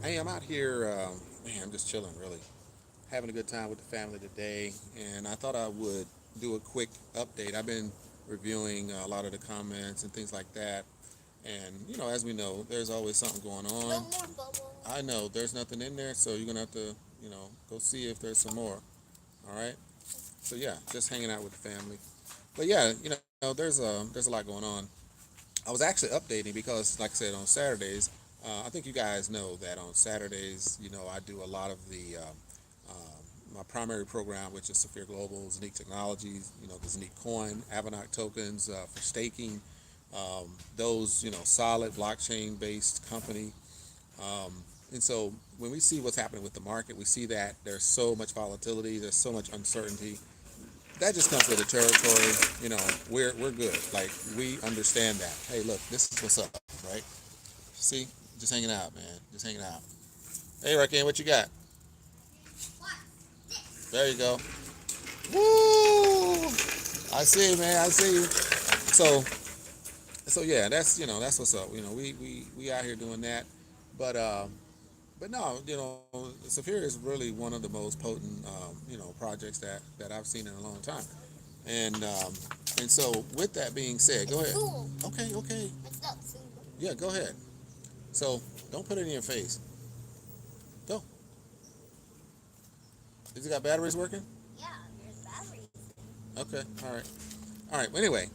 Hey, I'm out here, man, I'm just chilling, really. Having a good time with the family today, and I thought I would do a quick update. I've been reviewing a lot of the comments and things like that, and, as we know, there's always something going on. No more bubble. I know there's nothing in there, so you're gonna have to, go see if there's some more. All right. So yeah, just hanging out with the family. But yeah, there's a lot going on. I was actually updating because, like I said, on Saturdays, I think you guys know that on Saturdays, I do a lot of the my primary program, which is Saphir Global, Zeke Technologies, the Zeke Coin, Avanok tokens for staking. Those, solid blockchain-based company. And so when we see what's happening with the market, we see that there's so much volatility, there's so much uncertainty. That just comes with the territory. We're good. Like, we understand that. Hey, look, this is what's up, right? See, just hanging out, man. Just hanging out. Hey, Rakim, what you got? There you go. Woo! I see, man. I see you. So yeah, that's what's up. We out here doing that, but no, Saphir is really one of the most potent projects that I've seen in a long time, and um, and so with that being said, go ahead. Cool. Okay, okay, It's not cool. yeah, go ahead. So don't put it in your face. Go. Has it got batteries working? Yeah, there's batteries. Okay, all right. All right. Well, anyway,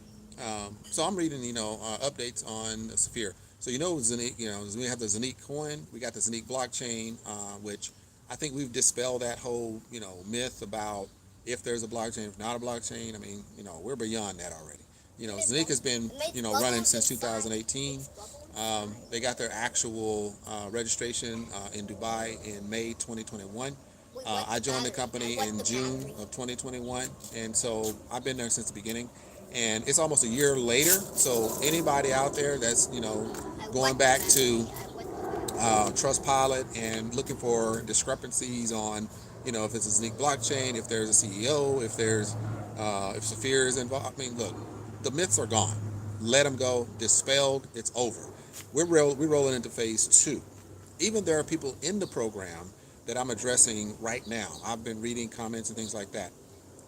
so I'm reading, updates on Saphir. So Zenique, we have the Zenique coin, we got the Zenique blockchain, which I think we've dispelled that whole, myth about if there's a blockchain, if not a blockchain. I mean, we're beyond that already. Zenique has been, running since 2018. It's bubble. They got their actual registration in Dubai in May 2021. Wait, I what's the joined the battery? company And what's in the June battery? of 2021, and so I've been there since the beginning. And it's almost a year later. So anybody out there that's I going want the back battery. to I want the battery. Trustpilot and looking for discrepancies on if it's a Zenique blockchain, if there's a CEO, if Saphir is involved. I mean, look, the myths are gone. Let them go. Dispelled. It's over. We're rolling into phase two. Even there are people in the program that I'm addressing right now. I've been reading comments and things like that.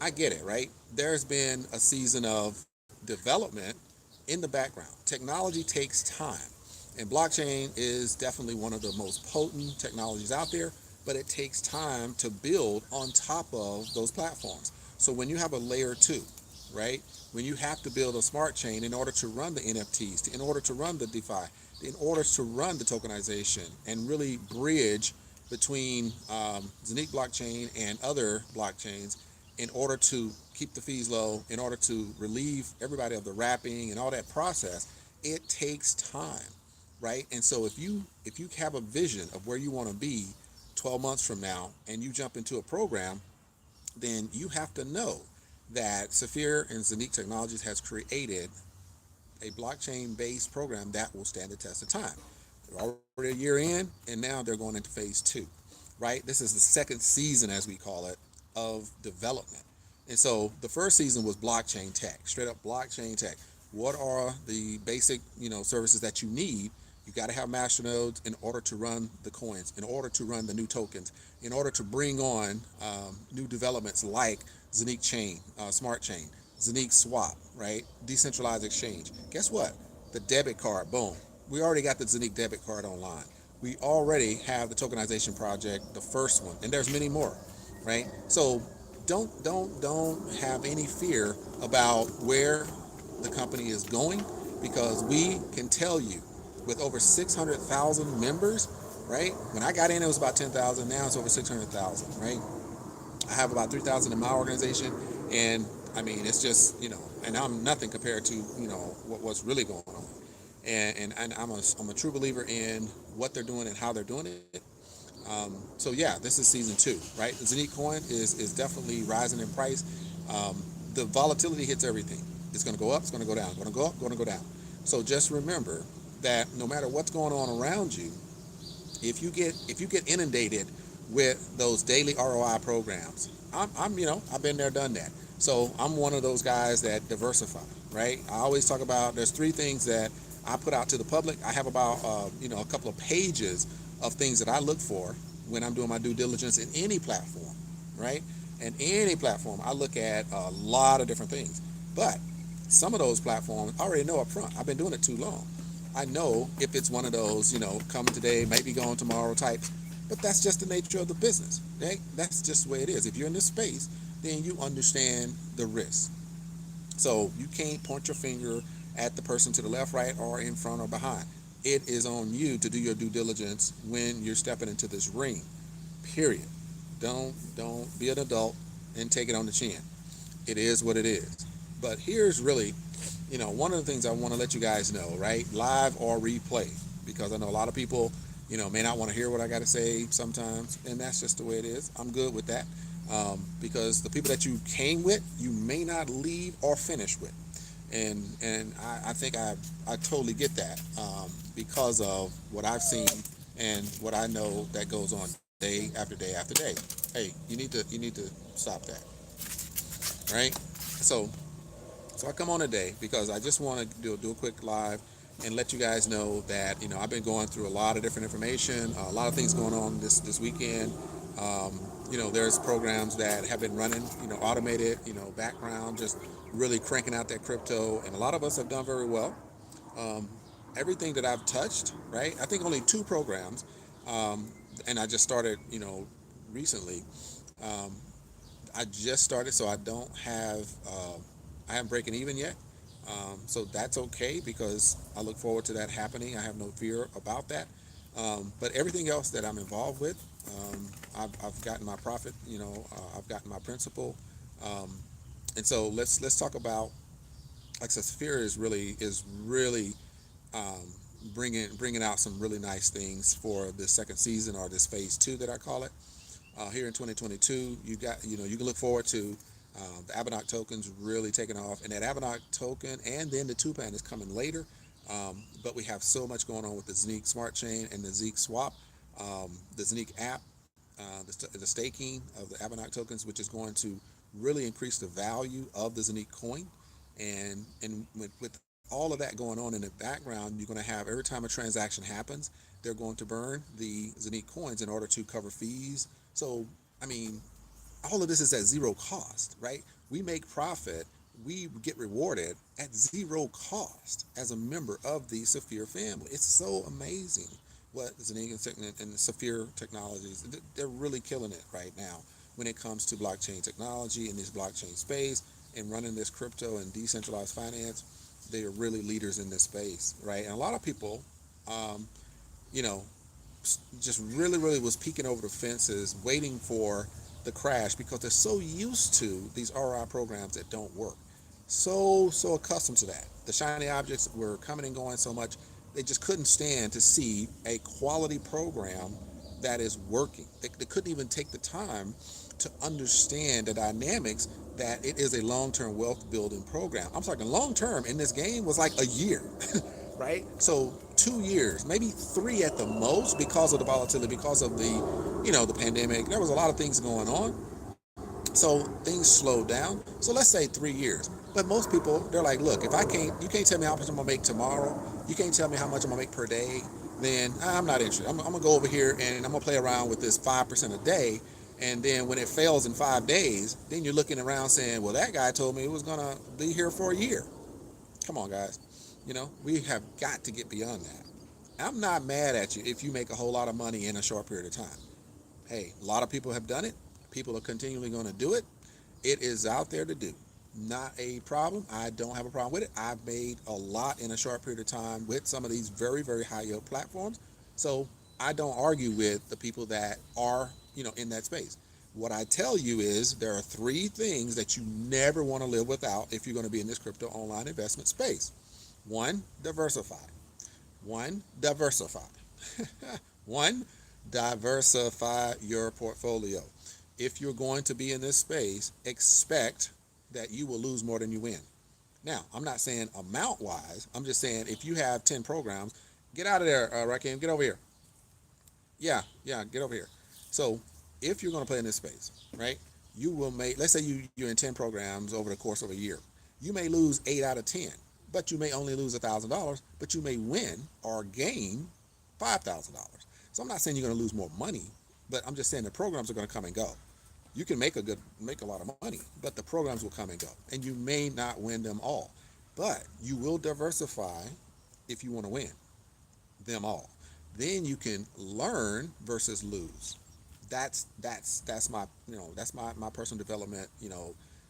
I get it, right? There's been a season of development in the background. Technology takes time, and blockchain is definitely one of the most potent technologies out there, but it takes time to build on top of those platforms. So when you have a layer two, right? When you have to build a smart chain in order to run the NFTs, in order to run the DeFi, in order to run the tokenization, and really bridge between Zenique blockchain and other blockchains in order to keep the fees low, in order to relieve everybody of the wrapping and all that process, it takes time, right? And so if you have a vision of where you want to be 12 months from now and you jump into a program, then you have to know that Saphir and Zenique Technologies has created a blockchain-based program that will stand the test of time. They're already a year in, and now they're going into phase two, right? This is the second season, as we call it, of development. And so the first season was blockchain tech, straight up blockchain tech. What are the basic, services that you need? You got to have master nodes in order to run the coins, in order to run the new tokens, in order to bring on new developments like Zenique Chain, Smart Chain, Zenique Swap, right? Decentralized exchange. Guess what? The debit card, boom. We already got the Zenique debit card online. We already have the tokenization project, the first one, and there's many more, right? So don't have any fear about where the company is going, because we can tell you with over 600,000 members, right? When I got in, it was about 10,000. Now it's over 600,000, right? I have about 3,000 in my organization, and I mean, it's just and I'm nothing compared to what's really going on, and I'm a true believer in what they're doing and how they're doing it. So yeah, this is season two, right? The Zenique coin is definitely rising in price. The volatility hits everything. It's going to go up. It's going to go down. Going to go up. Going to go down. So just remember that no matter what's going on around you, if you get inundated with those daily ROI programs, I've been there, done that. So I'm one of those guys that diversify, right? I always talk about there's three things that I put out to the public. I have about a couple of pages of things that I look for when I'm doing my due diligence in any platform, right? And any platform, I look at a lot of different things. But some of those platforms I already know up front. I've been doing it too long. I know if it's one of those, coming today, maybe going tomorrow types, but that's just the nature of the business, right? That's just the way it is. If you're in this space, then you understand the risk. So you can't point your finger at the person to the left, right, or in front or behind. It is on you to do your due diligence when you're stepping into this ring. Period. Don't be an adult and take it on the chin. It is what it is. But here's really, one of the things I want to let you guys know, right? Live or replay, because I know a lot of people, may not want to hear what I got to say sometimes, and that's just the way it is. I'm good with that, because the people that you came with, you may not leave or finish with, and I think I totally get that, because of what I've seen and what I know that goes on day after day after day. Hey, you need to stop that, right? So I come on today because I just want to do a quick live and let you guys know that I've been going through a lot of different information, a lot of things going on this weekend. There's programs that have been running, automated, background, just really cranking out that crypto, and a lot of us have done very well. Um, Everything that I've touched, right? I think only two programs, um, and I just started, recently. Um, I just started, so I haven't breaking even yet. So that's okay because I look forward to that happening. I have no fear about that. But everything else that I'm involved with, I've gotten my profit. I've gotten my principal. Um, and so let's talk about, like I said, Sphere is really um, bringing out some really nice things for this second season, or this phase two that I call it, here in 2022. You can look forward to the Abanak tokens really taking off, and that Abanak token, and then the Tupan is coming later. But we have so much going on with the Zeke Smart Chain and the Zeke Swap, the Zeke app, the staking of the Abanak tokens, which is going to really increase the value of the Zeke coin. And with all of that going on in the background, you're going to have, every time a transaction happens, they're going to burn the Zeke coins in order to cover fees. So, I mean, all of this is at zero cost, right? We make profit, we get rewarded at zero cost as a member of the Saphir family. It's so amazing what Zeke and the Saphir technologies, they're really killing it right now when it comes to blockchain technology in this blockchain space and running this crypto and decentralized finance. They are really leaders in this space, right? And a lot of people, um, you know, just really was peeking over the fences, waiting for the crash because they're so used to these ROI programs that don't work. So accustomed to that. The shiny objects were coming and going so much, they just couldn't stand to see a quality program that is working. They couldn't even take the time to understand the dynamics that it is a long-term wealth building program. I'm talking long-term in this game was like a year, right? So 2 years, maybe three at the most, because of the volatility, because of the pandemic. There was a lot of things going on, so things slowed down. So let's say 3 years. But most people, they're like, look, if you can't tell me how much I'm gonna make tomorrow. You can't tell me how much I'm gonna make per day. Then I'm not interested. I'm gonna go over here and I'm gonna play around with this 5% a day. And then when it fails in 5 days, then you're looking around saying, well, that guy told me it was gonna be here for a year. Come on, guys. We have got to get beyond that. I'm not mad at you if you make a whole lot of money in a short period of time. Hey, a lot of people have done it. People are continually going to do it. It is out there to do. Not a problem. I don't have a problem with it. I've made a lot in a short period of time with some of these very, very high yield platforms. So I don't argue with the people that are, in that space. What I tell you is there are three things that you never want to live without if you're going to be in this crypto online investment space. One, diversify. One, diversify. One, diversify your portfolio. If you're going to be in this space, expect that you will lose more than you win. Now, I'm not saying amount wise. I'm just saying if you have 10 programs, get out of there, Rakim. Get over here. Yeah, get over here. So, if you're going to play in this space, right, you will make, let's say you're in 10 programs over the course of a year. You may lose 8 out of 10, but you may only lose $1,000, but you may win or gain $5,000. So I'm not saying you're going to lose more money, but I'm just saying the programs are going to come and go. You can make a lot of money, but the programs will come and go, and you may not win them all, but you will diversify if you want to win them all. Then you can learn versus lose. That's my that's my personal development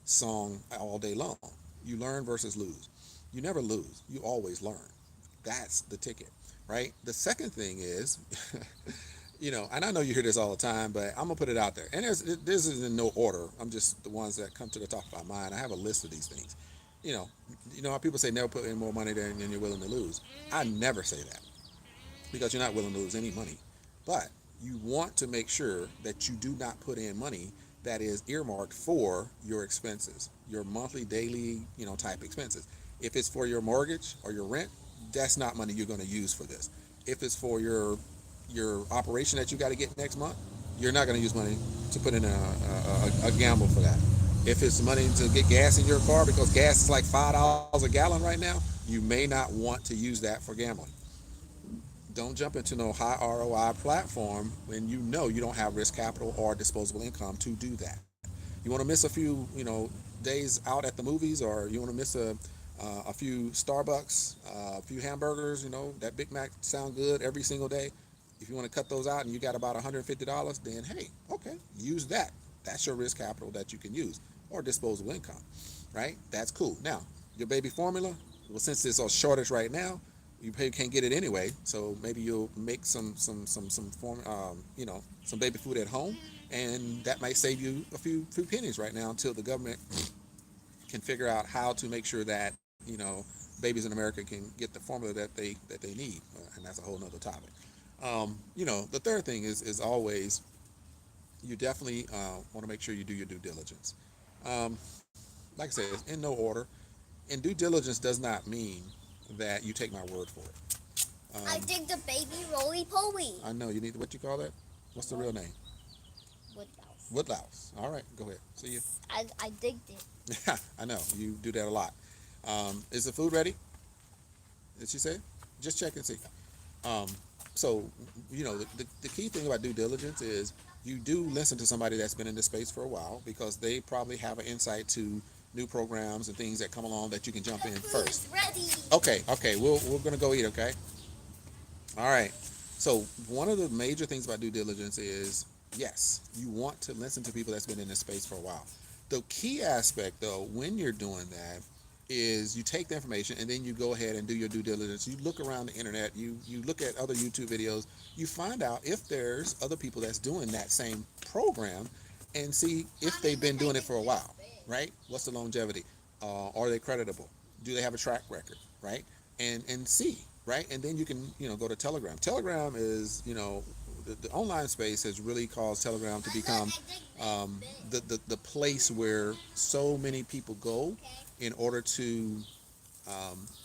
song all day long. You learn versus lose. You never lose. You always learn. That's the ticket, right? The second thing is, and I know you hear this all the time, but I'm gonna put it out there. And this is in no order. I'm just the ones that come to the top of my mind. I have a list of these things. You know, how people say never put in more money than you're willing to lose. I never say that because you're not willing to lose any money. But you want to make sure that you do not put in money that is earmarked for your expenses, your monthly, daily, type expenses. If it's for your mortgage or your rent, that's not money you're going to use for this. If it's for your operation that you got to get next month, you're not going to use money to put in a gamble for that. If it's money to get gas in your car because gas is like $5 a gallon right now, you may not want to use that for gambling. Don't jump into no high ROI platform when you know you don't have risk capital or disposable income to do that. You want to miss a few, days out at the movies, or you want to miss a few Starbucks, a few hamburgers. That Big Mac sound good every single day. If you want to cut those out and you got about $150, then hey, okay, use that. That's your risk capital that you can use, or disposable income, right? That's cool. Now, your baby formula. Well, since there's a shortage right now, you probably can't get it anyway. So maybe you'll make some baby food at home, and that might save you a few pennies right now until the government can figure out how to make sure that babies in America can get the formula that they need, and that's a whole nother topic. The third thing is always you definitely want to make sure you do your due diligence. Um, like I said, it's in no order, and due diligence does not mean that you take my word for it. I dig the baby roly poly. I know you need what you call that. What's the real name? Woodlouse. Woodlouse. All right, go ahead. See you. I digged it. I know you do that a lot. Is the food ready? Did she say? Just check and see. Um, so the key thing about due diligence is you do listen to somebody that's been in this space for a while because they probably have an insight to new programs and things that come along that you can jump in The food first. is ready. Okay, we're gonna go eat. Okay. All right. So one of the major things about due diligence is yes, you want to listen to people that's been in this space for a while. The key aspect though, when you're doing that, is you take the information and then you go ahead and do your due diligence. You look around the internet, you look at other YouTube videos, you find out if there's other people that's doing that same program and see if they've been doing it for a while, right? What's the longevity? Are they creditable? Do they have a track record, right? And see, right? And then you can go to Telegram. Telegram is the online space has really caused Telegram to become the place where so many people go in order to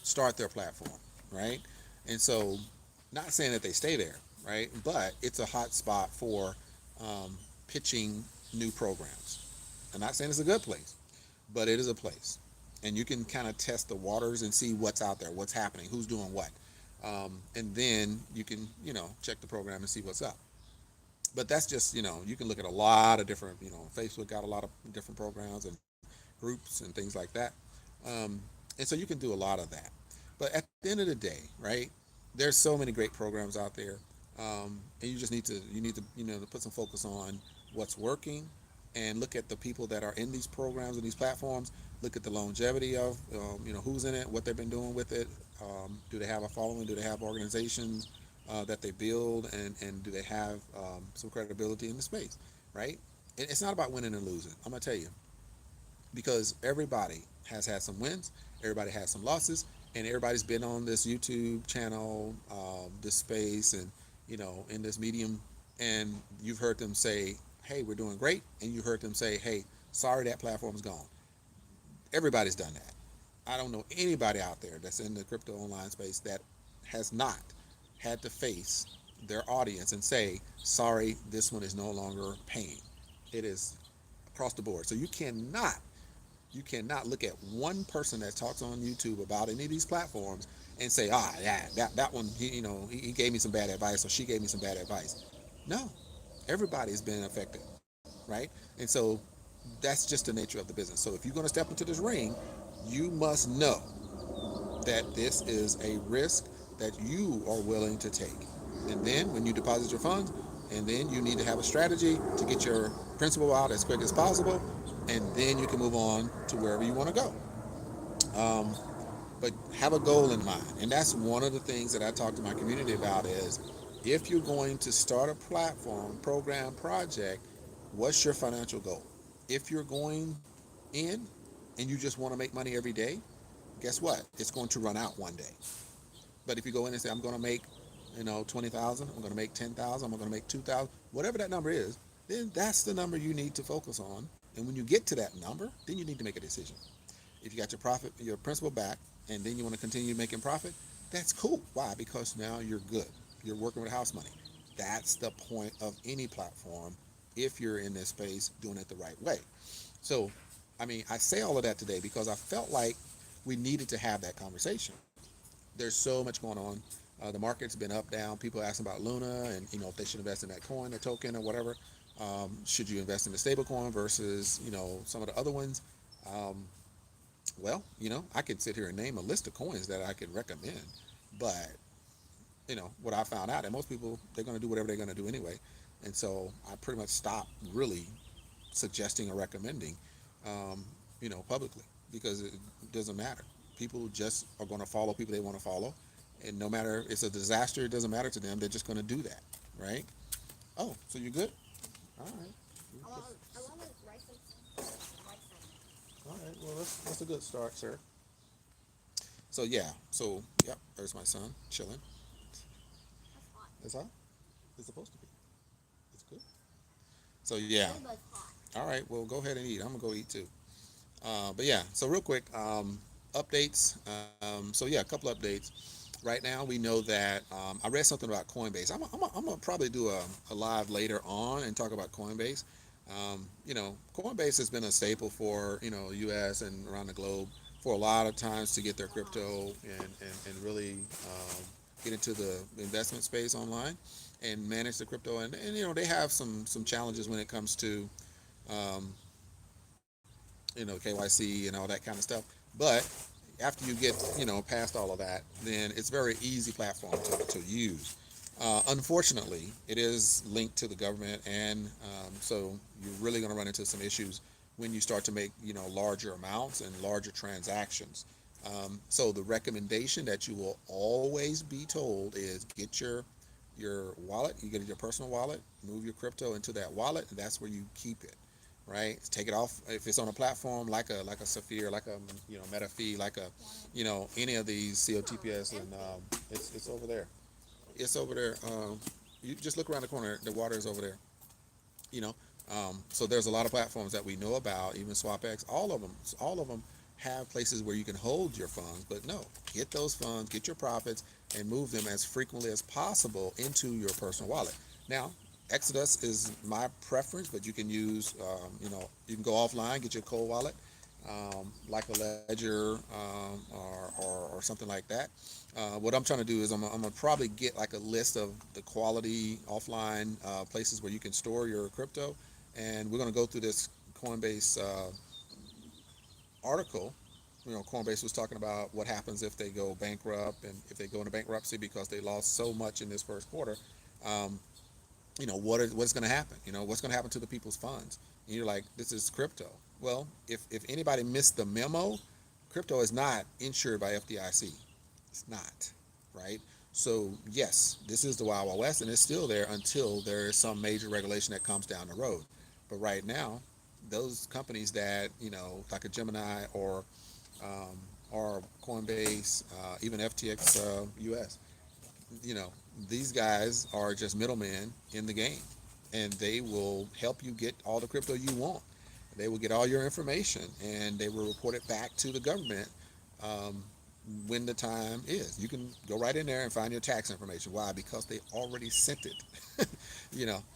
start their platform, right? And so, not saying that they stay there, right? But it's a hot spot for pitching new programs. I'm not saying it's a good place, but it is a place, and you can kind of test the waters and see what's out there, what's happening, who's doing what, and then you can check the program and see what's up. But that's just you can look at a lot of different Facebook got a lot of different programs and groups and things like that, and so you can do a lot of that. But at the end of the day, right, there's so many great programs out there, and you just need to to put some focus on what's working and look at the people that are in these programs and these platforms. Look at the longevity of who's in it, what they've been doing with it. Do they have a following? Do they have organizations that they build, and do they have some credibility in the space, right? It's not about winning and losing. I'm gonna tell you, because everybody has had some wins, everybody has some losses, and everybody's been on this YouTube channel, this space, and in this medium, and you've heard them say, "Hey, we're doing great," and you heard them say, "Hey, sorry, that platform's gone." Everybody's done that. I don't know anybody out there that's in the crypto online space that has not had to face their audience and say, "Sorry, this one is no longer paying." It is across the board. So you cannot look at one person that talks on YouTube about any of these platforms and say, yeah, that one, he gave me some bad advice or she gave me some bad advice. No, everybody's been affected, right? And so that's just the nature of the business. So if you're going to step into this ring, you must know that this is a risk that you are willing to take. And then when you deposit your funds, and then you need to have a strategy to get your principal out as quick as possible, and then you can move on to wherever you want to go. Um, but have a goal in mind, and that's one of the things that I talk to my community about is if you're going to start a platform, program, project, what's your financial goal? If you're going in and you just want to make money every day, guess what? It's going to run out one day. But if you go in and say, I'm going to make, 20,000, I'm going to make 10,000, I'm going to make 2,000, whatever that number is, then that's the number you need to focus on. And when you get to that number, then you need to make a decision. If you got your profit, your principal back, and then you want to continue making profit, that's cool. Why? Because now you're good. You're working with house money. That's the point of any platform if you're in this space doing it the right way. So, I say all of that today because I felt like we needed to have that conversation. There's so much going on. The market's been up, down. People asking about Luna and if they should invest in that coin or token or whatever. Should you invest in the stable coin versus some of the other ones? Um, well, I could sit here and name a list of coins that I could recommend, but what I found out that most people they're going to do whatever they're going to do anyway, and so I pretty much stopped really suggesting or recommending, um, publicly because it doesn't matter. People just are going to follow people they want to follow, and no matter if it's a disaster, it doesn't matter to them. They're just going to do that, right? Oh, so you're good? All right. I want to write some. All right. Well, that's a good start, sir. So yeah. So yep. There's my son chilling. That's hot. That's how it's supposed to be. It's good. So yeah. But hot. All right. Well, go ahead and eat. I'm gonna go eat too. But yeah. So real quick, updates. So yeah, a couple updates. Right now, we know that I read something about Coinbase. I'm gonna probably do a live later on and talk about Coinbase. Coinbase has been a staple for U.S. and around the globe for a lot of times to get their crypto and really get into the investment space online and manage the crypto. And they have some challenges when it comes to um, KYC and all that kind of stuff. But after you get past all of that, then it's a very easy platform to use. Unfortunately, it is linked to the government, and so you're really going to run into some issues when you start to make larger amounts and larger transactions. So the recommendation that you will always be told is get your wallet. You get your personal wallet, move your crypto into that wallet, and that's where you keep it. Right? Take it off if it's on a platform like a Saphir, like a MetaFi, like a any of these COTPS, and it's over there. It's over there. You just look around the corner. The water is over there. You know. So there's a lot of platforms that we know about, even SwapX. All of them have places where you can hold your funds. But no, get those funds, get your profits, and move them as frequently as possible into your personal wallet. Now, Exodus is my preference, but you can use, you can go offline, get your cold wallet, like a Ledger or something like that. What I'm trying to do is I'm gonna probably get like a list of the quality offline places where you can store your crypto, and we're gonna go through this Coinbase article. Coinbase was talking about what happens if they go bankrupt and if they go into bankruptcy because they lost so much in this first quarter. Um, what's going to happen? What's going to happen to the people's funds? And you're like, this is crypto. Well, if anybody missed the memo, crypto is not insured by FDIC. It's not, right? So yes, this is the Wild Wild West, and it's still there until there is some major regulation that comes down the road. But right now, those companies that like a Gemini um, or Coinbase, even FTX US, you know, these guys are just middlemen in the game, and they will help you get all the crypto you want. They will get all your information, and they will report it back to the government um, when the time is. You can go right in there and find your tax information. Why? Because they already sent it.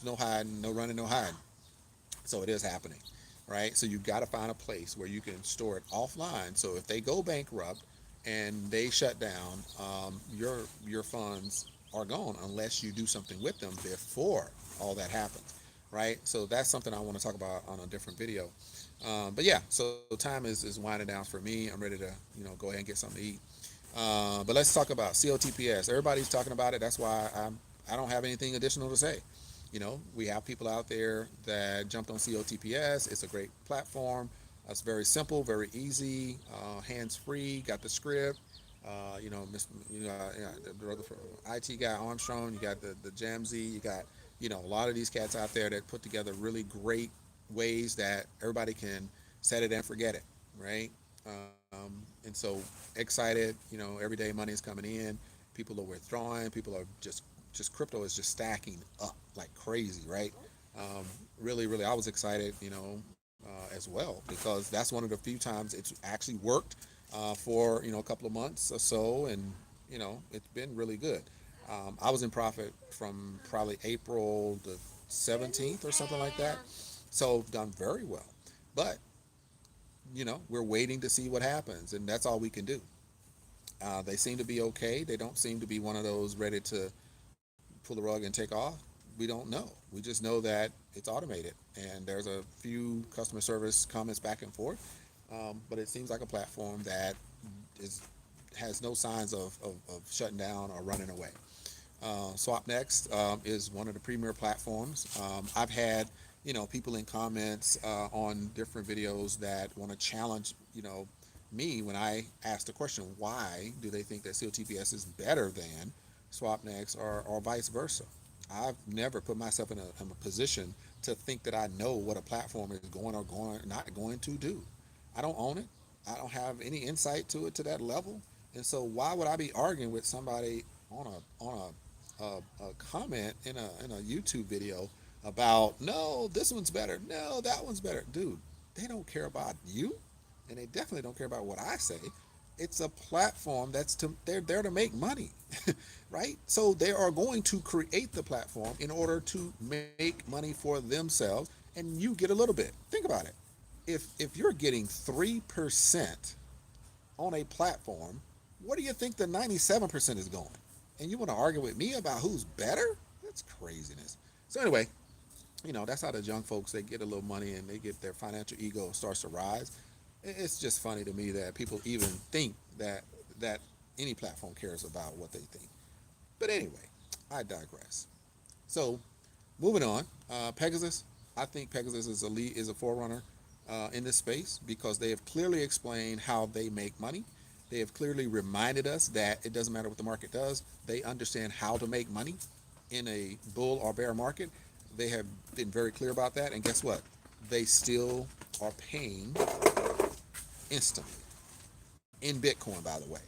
No hiding, no running, no hiding. So it is happening, right? So you got to find a place where you can store it offline. So if they go bankrupt and they shut down, your funds are gone unless you do something with them before all that happens, right? So that's something I want to talk about on a different video. But yeah, so time is winding down for me. I'm ready to go ahead and get something to eat. But let's talk about COTPS. Everybody's talking about it. That's why I don't have anything additional to say. We have people out there that jumped on COTPS. It's a great platform. It's very simple, very easy, hands free. Got the script. The brother from IT guy Armstrong. You got the Jamzy. You got a lot of these cats out there that put together really great ways that everybody can set it and forget it, right? And so excited. Every day money is coming in. People are withdrawing. People are just crypto is just stacking up like crazy, right? Um, really, really, I was excited, as well because that's one of the few times it's actually worked for a couple of months or so, and it's been really good. I was in profit from probably April the 17th or something like that, so done very well. But we're waiting to see what happens, and that's all we can do. They seem to be okay. They don't seem to be one of those ready to pull the rug and take off. We don't know. We just know that it's automated, and there's a few customer service comments back and forth. But it seems like a platform that is has no signs of shutting down or running away. SwapNext is one of the premier platforms. I've had people in comments on different videos that want to challenge me when I ask the question, why do they think that COTPS is better than SwapNext or vice versa? I've never put myself in a position to think that I know what a platform is going or going not going to do. I don't own it. I don't have any insight to it to that level, and so why would I be arguing with somebody on a comment in a YouTube video about, no, this one's better, no, that one's better, dude? They don't care about you, and they definitely don't care about what I say. It's a platform they're there to make money, right? So they are going to create the platform in order to make money for themselves, and you get a little bit. Think about it. If you're getting 3% on a platform, where do you think the 97% is going? And you want to argue with me about who's better? That's craziness. So anyway, that's how the young folks, they get a little money and they get their financial ego starts to rise. It's just funny to me that people even think that any platform cares about what they think. But anyway, I digress. So moving on, Pegasus. I think Pegasus is a lead, is a forerunner in this space because they have clearly explained how they make money. They have clearly reminded us that it doesn't matter what the market does. They understand how to make money in a bull or bear market. They have been very clear about that. And guess what? They still are paying instantly in Bitcoin, by the way.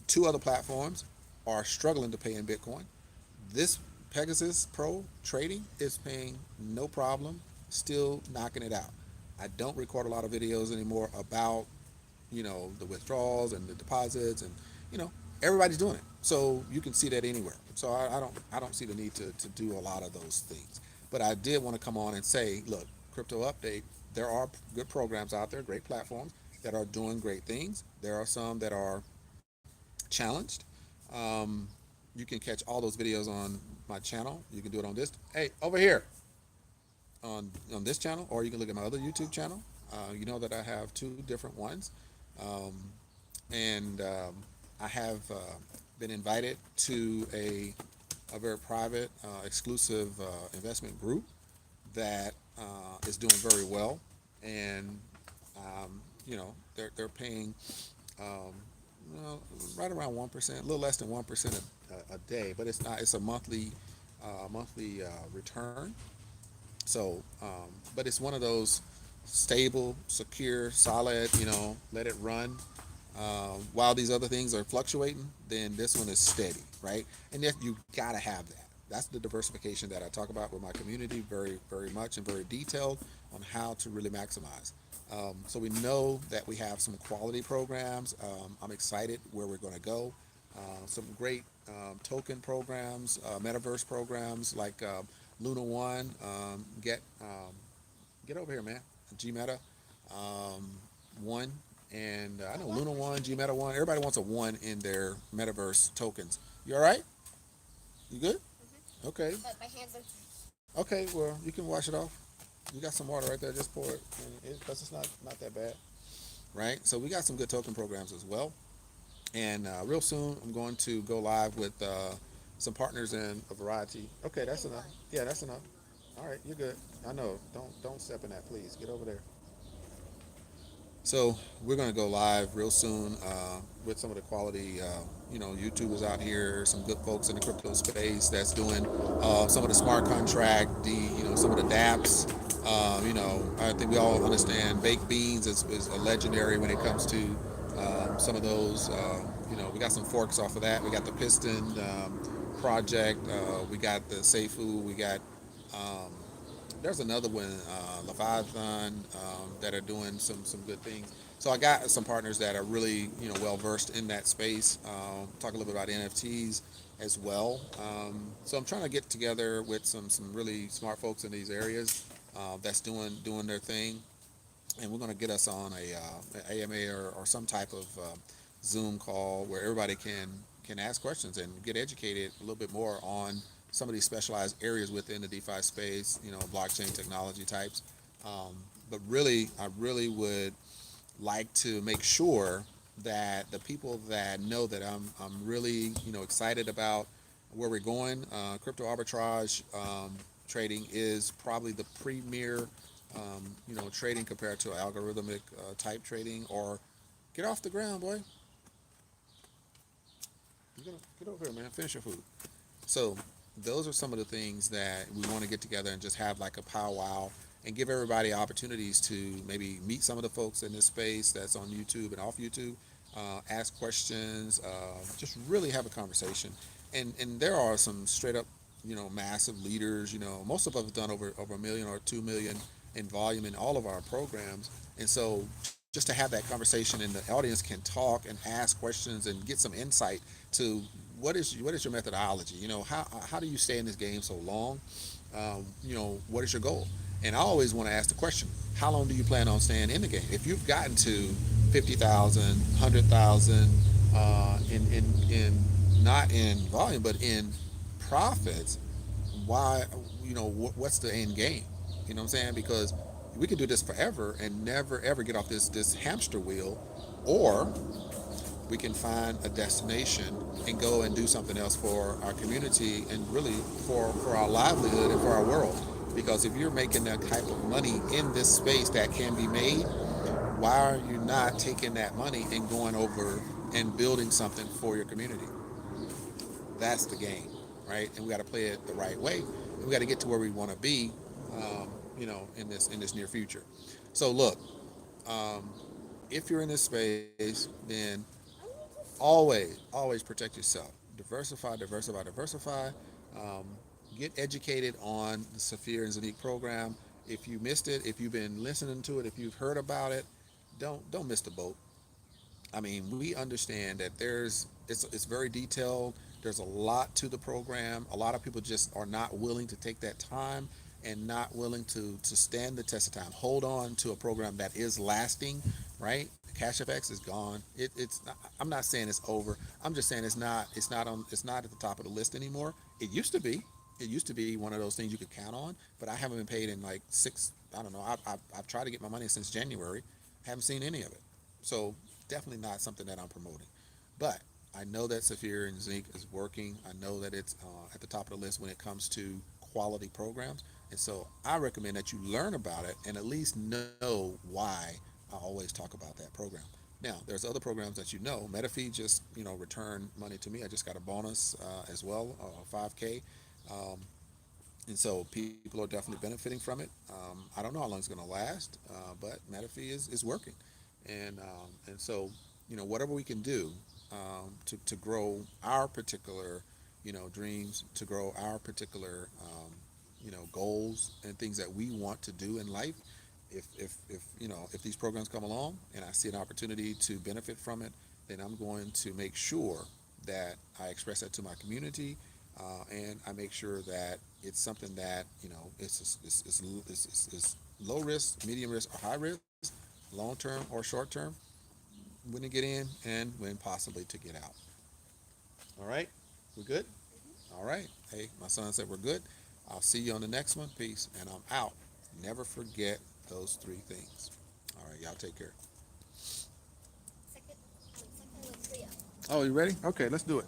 Two other platforms are struggling to pay in Bitcoin. This Pegasus Pro trading is paying no problem, still knocking it out. I don't record a lot of videos anymore about the withdrawals and the deposits, and you know everybody's doing it, so you can see that anywhere. So I don't see the need to do a lot of those things. But I did want to come on and say, look, crypto update. There are good programs out there, great platforms that are doing great things. There are some that are challenged. Um, you can catch all those videos on my channel. You can do it on this. Hey, over here on this channel, or you can look at my other YouTube channel. You know that I have two different ones, um, and I have been invited to a very private, exclusive investment group that is doing very well, and they're paying um, right around 1%, a little less than 1% a day, but it's not. It's a monthly return. So, but it's one of those stable, secure, solid. Let it run. While these other things are fluctuating, then this one is steady, right? And if you gotta have that. That's the diversification that I talk about with my community very, very much and very detailed on how to really maximize. So we know that we have some quality programs. I'm excited where we're going to go. Some great token programs, metaverse programs like Luna One. Get over here, man. G Meta. Um, One. And I know Luna one, G Meta one. Everybody wants a one in their metaverse tokens. You all right? You good? Okay. But my hands are. Okay. Well, you can wash it off. You got some water right there. Just pour it, because it's not that bad, right? So we got some good token programs as well. And real soon, I'm going to go live with some partners in a variety. Okay, that's enough. Yeah, that's enough. All right, you're good. I know. Don't step in that, please. Get over there. So we're going to go live real soon with some of the quality, YouTubers out here, some good folks in the crypto space that's doing some of the smart contract, some of the DApps. I think we all understand baked beans is a legendary when it comes to some of those. We got some forks off of that. We got the Piston project. We got the Seifu. We got um, there's another one, Leviathan, that are doing some good things. So I got some partners that are really well versed in that space. Talk a little bit about NFTs as well. So I'm trying to get together with some really smart folks in these areas that's doing their thing, and we're going to get us on a AMA or some type of Zoom call where everybody can ask questions and get educated a little bit more on some of these specialized areas within the DeFi space, blockchain technology types. But really, I really would like to make sure that the people that know that I'm really excited about where we're going. Crypto arbitrage trading is probably the premier trading compared to algorithmic type trading. Or get off the ground, boy. You gotta get over here, man. Finish your food. So those are some of the things that we want to get together and just have like a powwow and give everybody opportunities to maybe meet some of the folks in this space that's on YouTube and off YouTube, ask questions, just really have a conversation. And there are some straight up, massive leaders. Most of us have done over a million or 2 million in volume in all of our programs. And so just to have that conversation and the audience can talk and ask questions and get some insight to what is your methodology. How do you stay in this game so long? What is your goal? And I always want to ask the question: how long do you plan on staying in the game? If you've gotten to 50,000, 100,000 in not in volume but in profits, why? What's the end game? You know what I'm saying? Because we could do this forever and never ever get off this hamster wheel, or we can find a destination and go and do something else for our community and really for our livelihood and for our world. Because if you're making that type of money in this space that can be made, why are you not taking that money and going over and building something for your community? That's the game, right? And we got to play it the right way. And we got to get to where we want to be, in this near future. So look, um, if you're in this space, then always protect yourself. Diversify, diversify, diversify. Um, get educated on the Saphir and Zanique program. If you missed it, if you've been listening to it, if you've heard about it, don't miss the boat. I mean, we understand that it's very detailed. There's a lot to the program. A lot of people just are not willing to take that time and not willing to stand the test of time. Hold on to a program that is lasting, right? CashFX is gone. I'm not saying it's over. I'm just saying it's not at the top of the list anymore. It used to be. It used to be one of those things you could count on, but I haven't been paid in like six. I don't know. I've tried to get my money since January. Haven't seen any of it. So definitely not something that I'm promoting. But I know that Saphir and Zeke is working. I know that it's at the top of the list when it comes to quality programs. And so I recommend that you learn about it and at least know why I always talk about that program. Now, there's other programs that MetaFi just returned money to me. I just got a bonus as well, 5K. Um, and so people are definitely benefiting from it. I don't know how long it's going to last, but MetaFi is working, and so whatever we can do to grow our particular dreams, to grow our particular goals and things that we want to do in life. If these programs come along and I see an opportunity to benefit from it, then I'm going to make sure that I express that to my community, and I make sure that it's something that it's low risk, medium risk, or high risk, long term or short term. when to get in and when possibly to get out. All right, we good? All right. Hey, my son said we're good. I'll see you on the next one. Peace, and I'm out. Never forget those three things. All right, y'all take care. Second with Trio. Oh, you ready? Okay, let's do it.